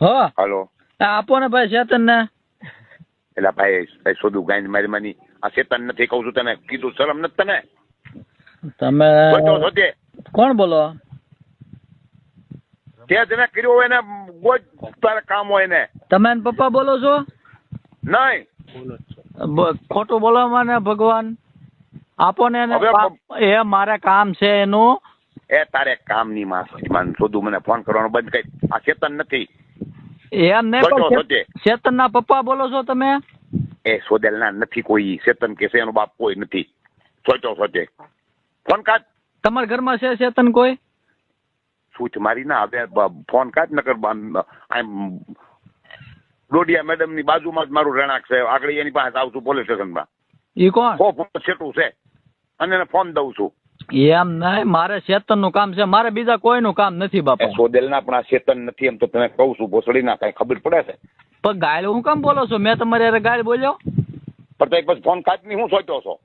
હા હાલો આપો ને ભાઈ ચેતન ને. એટલે ભાઈ સોદું ગાય મારી માની આ ચેતન નથી કહું છું તને કીધું શરમ નથી તને તમે સોચે કોણ બોલો? તે જેને કર્યું હોય એને ગોજ તારે કામ હોય ને તમે એના પપ્પા બોલો છો? નહીં ખોટું બોલો મને ભગવાન. આપો ને એને. હવે એ મારે કામ છે એનું. એ તારે કામ ની માં સોદું મને ફોન કરવાનો બંધ કરી આ ચેતન નથી એમ નહીં પણ ચેતન ના પપ્પા બોલો છો તમે? એ સોદેલ ના નથી કોઈ ચેતન કે છે એનો બાપ કોઈ નથી સોચે ફોન કાઢ તમારા ઘરમાં છે ચેતન કોઈ? સૂચ મારી ના હવે ફોન કાઢ નકર ડોડિયા મેડમ ની બાજુમાં જ મારું રહેણાંક છે આગળ એની પાસે આવું છું પોલીસ સ્ટેશનમાં. ઈ કોણ? છેટું છે અને એને ફોન દઉં છું. એમ નહીં મારે ચેતન નું કામ છે મારે બીજા કોઈનું કામ નથી બાપા. સોદેલ ના પણ આ ચેતન નથી એમ તો તને કહું છું ભોસડી ના કઈ ખબર પડે છે પણ ગાયલ હું કામ બોલો છો? મેં તમારી ગાયલ બોલ્યો? પણ પછી ફોન કાઢ ની હું સોચ્યો છો